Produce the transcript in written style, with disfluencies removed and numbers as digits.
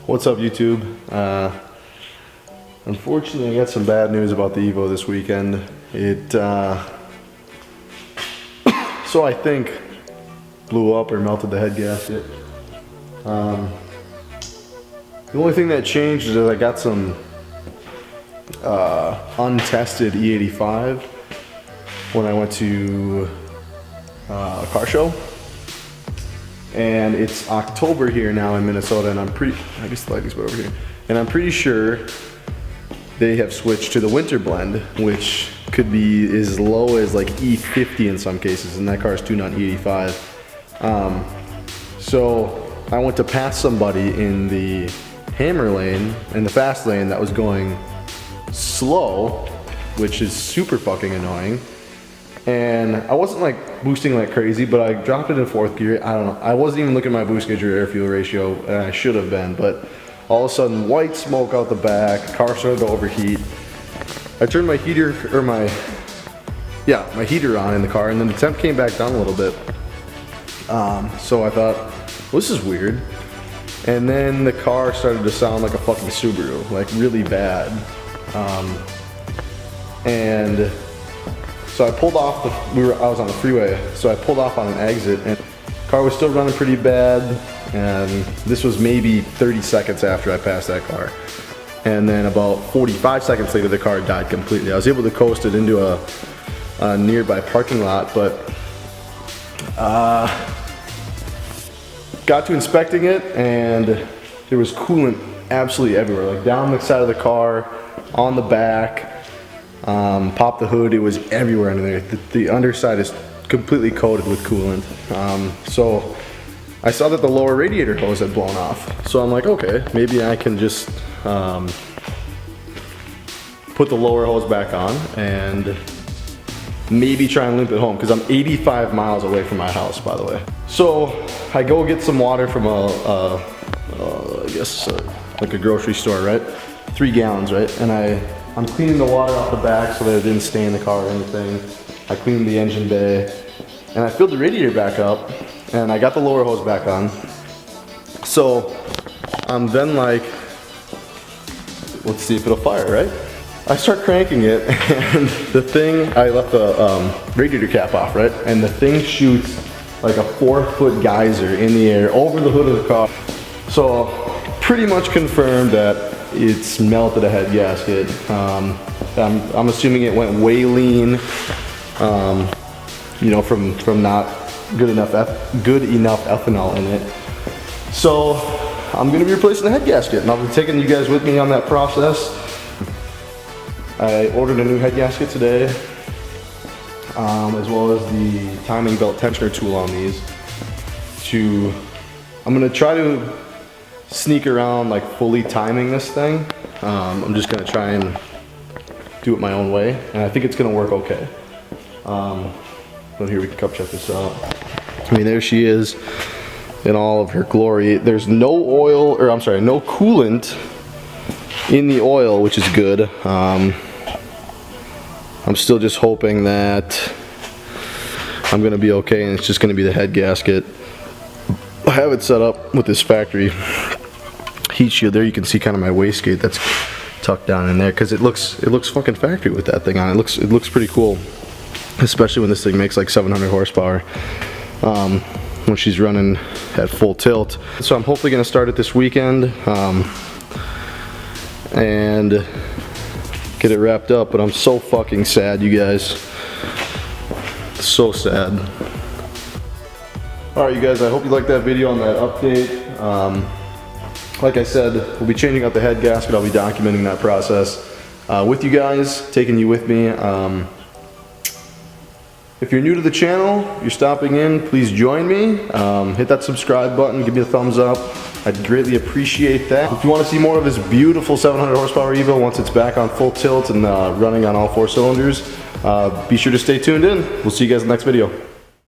What's up, YouTube? Unfortunately, I got some bad news about the Evo this weekend. It, so I think, blew up or melted the head gasket. The only thing that changed is I got some untested E85 when I went to a car show. And it's October here now in Minnesota, and I guess the lighting's over here. And I'm pretty sure they have switched to the winter blend, which could be as low as like E50 in some cases, and that car is tuned on E85. So I went to pass somebody in the hammer lane, in the fast lane, that was going slow, which is super fucking annoying. And I wasn't like boosting like crazy, but I dropped it in fourth gear. I don't know. I wasn't even looking at my boost gauge or air fuel ratio, and I should have been. But all of a sudden, white smoke out the back. Car started to overheat. I turned my heater or my heater on in the car, and then the temp came back down a little bit. So I thought, well, this is weird. And then the car started to sound like a fucking Subaru, like really bad. And so I pulled off I was on the freeway, so I pulled off on an exit, and the car was still running pretty bad, and this was maybe 30 seconds after I passed that car. And then about 45 seconds later, the car died completely. I was able to coast it into a nearby parking lot, but got to inspecting it, and there was coolant absolutely everywhere, like down the side of the car, on the back. Popped the hood, it was everywhere under there. The underside is completely coated with coolant. So I saw that the lower radiator hose had blown off. So I'm like, okay, maybe I can just put the lower hose back on and maybe try and limp it home, because I'm 85 miles away from my house, by the way. So I go get some water from I guess like a grocery store, right? 3 gallons, right? And I'm cleaning the water off the back so that it didn't stain the car or anything. I cleaned the engine bay, and I filled the radiator back up, and I got the lower hose back on. So I'm then like, let's see if it'll fire, right? I start cranking it, and the thing, I left the radiator cap off, right? And the thing shoots like a 4-foot geyser in the air over the hood of the car. So pretty much confirmed that it's melted a head gasket. I'm assuming it went way lean, you know, from not good enough ethanol in it. So I'm gonna be replacing the head gasket, and I'll be taking you guys with me on that process. I ordered a new head gasket today, as well as the timing belt tensioner tool on these. I'm gonna try to sneak around like fully timing this thing. I'm just gonna try and do it my own way, and I think it's gonna work okay. But here, we can come check this out. I mean, there she is in all of her glory. There's no oil, or I'm sorry, no coolant in the oil, which is good. I'm still just hoping that I'm gonna be okay, and it's just gonna be the head gasket. I have it set up with this factory heat shield. There you can see kind of my wastegate that's tucked down in there, because it looks fucking factory with that thing on. It looks pretty cool, especially when this thing makes like 700 horsepower when she's running at full tilt. So I'm hopefully gonna start it this weekend and get it wrapped up. But I'm so fucking sad, you guys. So sad. Alright, you guys, I hope you liked that video on that update. Like I said, we'll be changing out the head gasket. I'll be documenting that process with you guys, taking you with me. If you're new to the channel, you're stopping in, please join me. Hit that subscribe button, give me a thumbs up. I'd greatly appreciate that. If you want to see more of this beautiful 700 horsepower Evo once it's back on full tilt and running on all 4 cylinders, be sure to stay tuned in. We'll see you guys in the next video.